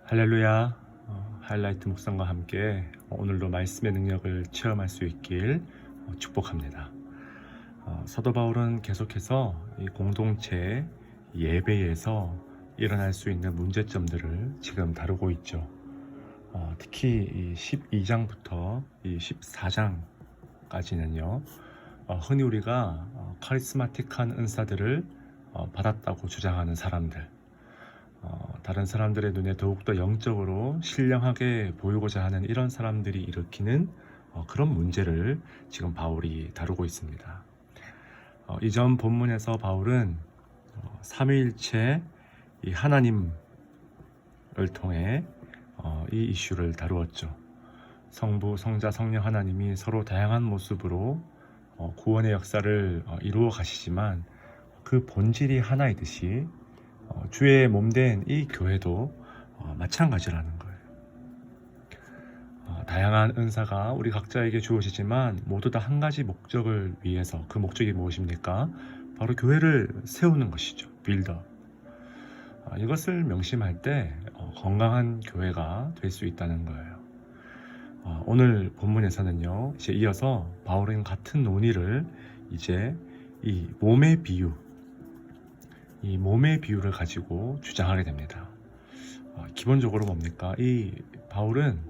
할렐루야. 하이라이트 묵상과 함께 오늘도 말씀의 능력을 체험할 수 있길 축복합니다. 사도 바울은 계속해서 이 공동체 예배에서 일어날 수 있는 문제점들을 지금 다루고 있죠. 특히 이 12장부터 이 14장까지는요, 흔히 우리가 카리스마틱한 은사들을 받았다고 주장하는 사람들, 다른 사람들의 눈에 더욱더 영적으로 신령하게 보이고자 하는 이런 사람들이 일으키는 그런 문제를 지금 바울이 다루고 있습니다. 이전 본문에서 바울은 삼위일체 이 하나님을 통해 이 이슈를 다루었죠. 성부, 성자, 성령 하나님이 서로 다양한 모습으로 구원의 역사를 이루어 가시지만 그 본질이 하나이듯이 주의 몸된 이 교회도 마찬가지라는 거예요. 다양한 은사가 우리 각자에게 주어지지만 모두 다 한 가지 목적을 위해서, 그 목적이 무엇입니까? 바로 교회를 세우는 것이죠. 빌더. 이것을 명심할 때 건강한 교회가 될 수 있다는 거예요. 오늘 본문에서는요, 이제 이어서 바울은 같은 논의를 이제 이 몸의 비유를 가지고 주장하게 됩니다. 기본적으로 뭡니까? 이 바울은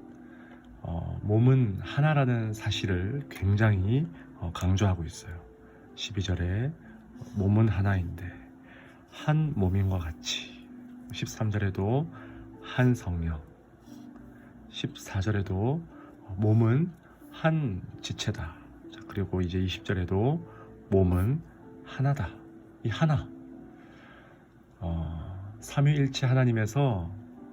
몸은 하나라는 사실을 굉장히 강조하고 있어요. 12절에 몸은 하나인데 한 몸인과 같이, 13절에도 한 성령, 14절에도 몸은 한 지체다. 그리고 이제 20절에도 몸은 하나다. 이 하나, 삼위일체 하나님에서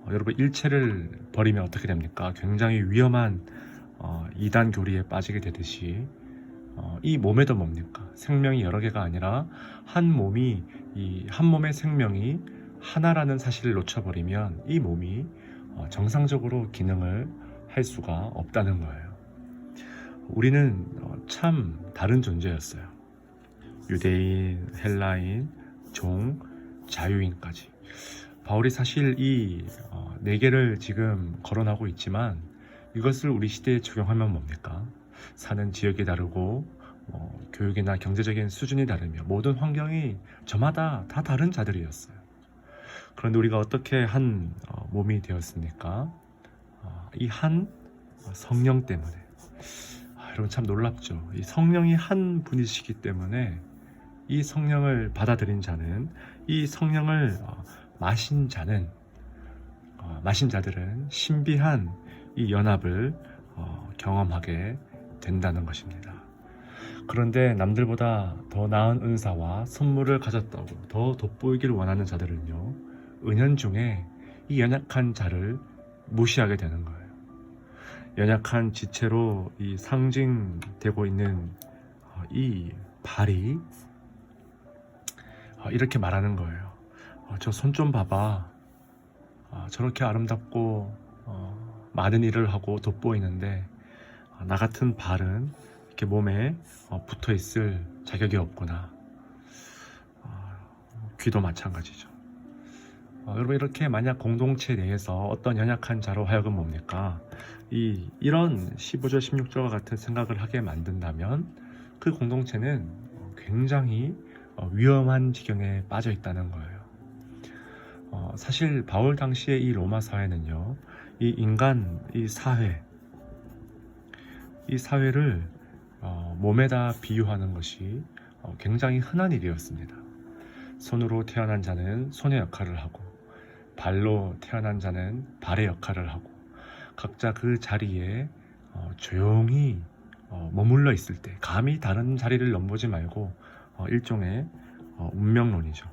여러분 일체를 버리면 어떻게 됩니까? 굉장히 위험한 이단 교리에 빠지게 되듯이 이 몸에도 뭡니까? 생명이 여러 개가 아니라 한 몸이, 이 한 몸의 생명이 하나라는 사실을 놓쳐버리면 이 몸이 정상적으로 기능을 할 수가 없다는 거예요. 우리는 참 다른 존재였어요. 유대인, 헬라인, 종, 자유인까지. 바울이 사실 이 네 개를 지금 거론하고 있지만 이것을 우리 시대에 적용하면 뭡니까? 사는 지역이 다르고 교육이나 경제적인 수준이 다르며 모든 환경이 저마다 다 다른 자들이었어요. 그런데 우리가 어떻게 한 몸이 되었습니까? 이 한 성령 때문에. 여러분 참 놀랍죠. 이 성령이 한 분이시기 때문에 이 성령을 받아들인 자는, 이 성령을 마신 자들은 신비한 이 연합을 경험하게 된다는 것입니다. 그런데 남들보다 더 나은 은사와 선물을 가졌다고 더 돋보이기를 원하는 자들은요, 은연중에 이 연약한 자를 무시하게 되는 거예요. 연약한 지체로 이 상징되고 있는 이 발이 이렇게 말하는 거예요. 저 손 좀 봐봐. 저렇게 아름답고 많은 일을 하고 돋보이는데 나 같은 발은 이렇게 몸에 붙어 있을 자격이 없구나. 귀도 마찬가지죠. 여러분, 이렇게 만약 공동체 내에서 어떤 연약한 자로 하여금 뭡니까? 이런 15절 16절과 같은 생각을 하게 만든다면 그 공동체는 굉장히 위험한 지경에 빠져 있다는 거예요. 사실 바울 당시의 이 로마 사회는요, 이 인간, 이 사회를 몸에다 비유하는 것이 굉장히 흔한 일이었습니다. 손으로 태어난 자는 손의 역할을 하고, 발로 태어난 자는 발의 역할을 하고, 각자 그 자리에 조용히 머물러 있을 때, 감히 다른 자리를 넘보지 말고 일종의 운명론이죠.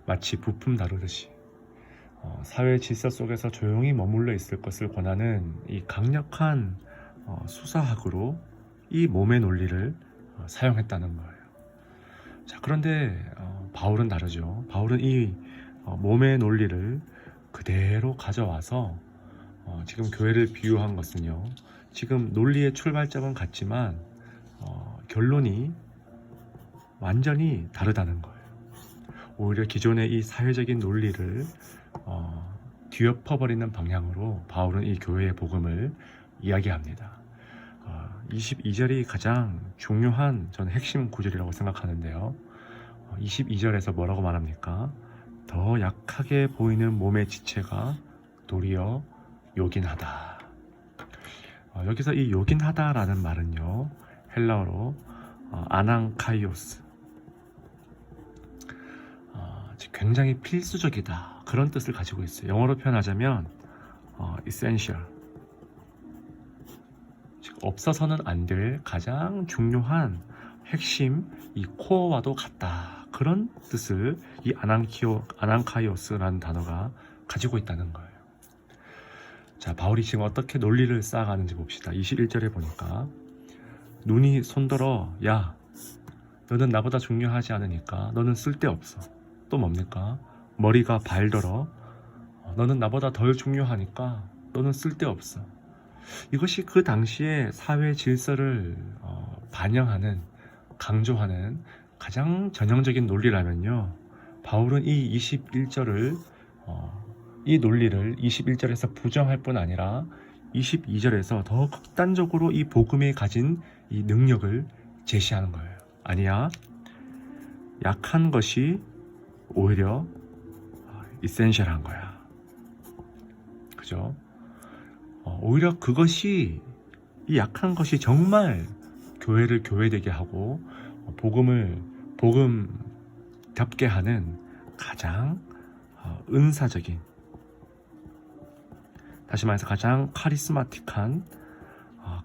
마치 부품 다루듯이 사회 질서 속에서 조용히 머물러 있을 것을 권하는 이 강력한 수사학으로 이 몸의 논리를 사용했다는 거예요. 자, 그런데 바울은 다르죠. 바울은 이 몸의 논리를 그대로 가져와서 지금 교회를 비유한 것은요, 지금 논리의 출발점은 같지만 결론이 완전히 다르다는 거예요. 오히려 기존의 이 사회적인 논리를 뒤엎어버리는 방향으로 바울은 이 교회의 복음을 이야기합니다. 22절이 가장 중요한 저는 핵심 구절이라고 생각하는데요. 22절에서 뭐라고 말합니까? 더 약하게 보이는 몸의 지체가 도리어 요긴하다. 여기서 이 요긴하다라는 말은요, 헬라어로 아낭카이오스, 굉장히 필수적이다, 그런 뜻을 가지고 있어요. 영어로 표현하자면 essential, 즉 없어서는 안 될 가장 중요한 핵심, 이 코어와도 같다, 그런 뜻을 이 아낭카이오스라는 단어가 가지고 있다는 거예요. 자, 바울이 지금 어떻게 논리를 쌓아가는지 봅시다. 21절에 보니까 눈이 손들어, 야, 너는 나보다 중요하지 않으니까 너는 쓸데없어. 또 뭡니까? 머리가 발더러, 너는 나보다 덜 중요하니까 너는 쓸데없어. 이것이 그 당시의 사회 질서를 반영하는, 강조하는 가장 전형적인 논리라면요, 바울은 이 21절을 이 논리를 21절에서 부정할 뿐 아니라 22절에서 더 극단적으로 이 복음에 가진 이 능력을 제시하는 거예요. 아니야, 약한 것이 오히려 이센셜한 거야. 그죠? 오히려 그것이, 이 약한 것이 정말 교회를 교회되게 하고 복음을 복음답게 하는 가장 은사적인, 다시 말해서 가장 카리스마틱한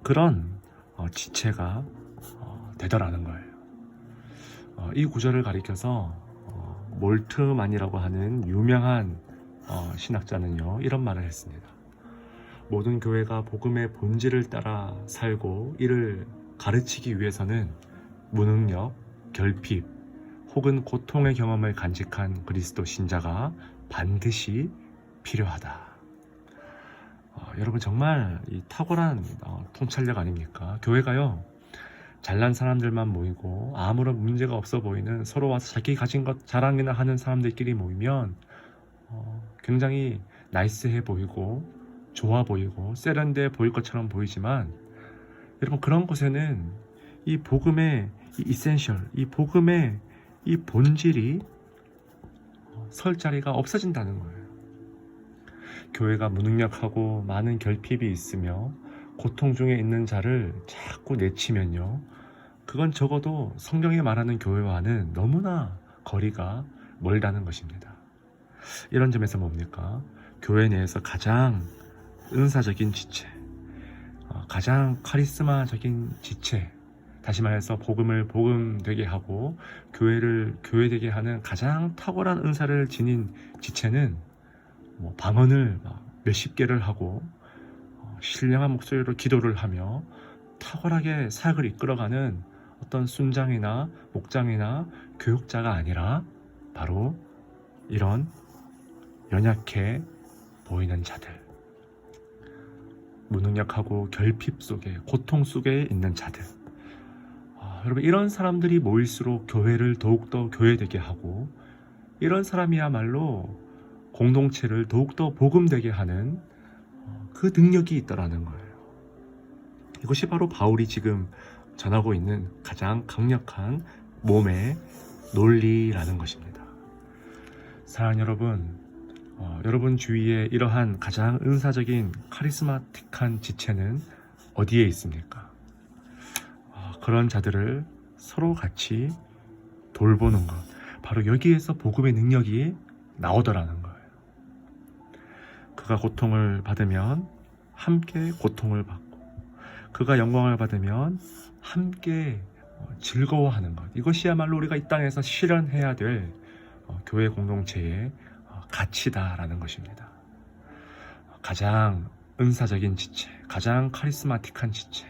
그런 지체가 되더라는 거예요. 이 구절을 가리켜서 몰트만이라고 하는 유명한 신학자는요, 이런 말을 했습니다. 모든 교회가 복음의 본질을 따라 살고 이를 가르치기 위해서는 무능력, 결핍 혹은 고통의 경험을 간직한 그리스도 신자가 반드시 필요하다. 여러분, 정말 이 탁월한 통찰력 아닙니까? 교회가요, 잘난 사람들만 모이고 아무런 문제가 없어 보이는, 서로 와서 자기 가진 것 자랑이나 하는 사람들끼리 모이면 굉장히 나이스해 보이고 좋아 보이고 세련돼 보일 것처럼 보이지만, 여러분, 그런 곳에는 이 복음의 이 이센셜, 이 복음의 이 본질이 설 자리가 없어진다는 거예요. 교회가 무능력하고 많은 결핍이 있으며 고통 중에 있는 자를 자꾸 내치면요, 그건 적어도 성경이 말하는 교회와는 너무나 거리가 멀다는 것입니다. 이런 점에서 뭡니까? 교회 내에서 가장 은사적인 지체, 가장 카리스마적인 지체, 다시 말해서 복음을 복음되게 하고 교회를 교회되게 하는 가장 탁월한 은사를 지닌 지체는 방언을 몇십 개를 하고 신령한 목소리로 기도를 하며 탁월하게 사역을 이끌어가는 어떤 순장이나 목장이나 교육자가 아니라 바로 이런 연약해 보이는 자들, 무능력하고 결핍 속에, 고통 속에 있는 자들. 여러분, 이런 사람들이 모일수록 교회를 더욱더 교회되게 하고, 이런 사람이야말로 공동체를 더욱더 복음되게 하는 그 능력이 있다라는 거예요. 이것이 바로 바울이 지금 전하고 있는 가장 강력한 몸의 논리라는 것입니다. 사랑하는 여러분, 여러분 주위에 이러한 가장 은사적인 카리스마틱한 지체는 어디에 있습니까? 그런 자들을 서로 같이 돌보는 것, 바로 여기에서 복음의 능력이 나오더라는 거예요. 그가 고통을 받으면 함께 고통을 받고, 그가 영광을 받으면 함께 즐거워하는 것, 이것이야말로 우리가 이 땅에서 실현해야 될 교회 공동체의 가치다라는 것입니다. 가장 은사적인 지체, 가장 카리스마틱한 지체.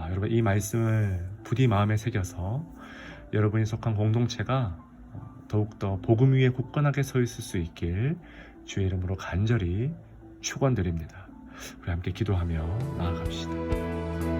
여러분, 이 말씀을 부디 마음에 새겨서 여러분이 속한 공동체가 더욱더 복음 위에 굳건하게 서 있을 수 있길 주의 이름으로 간절히 축원드립니다. 우리 함께 기도하며 나아갑시다.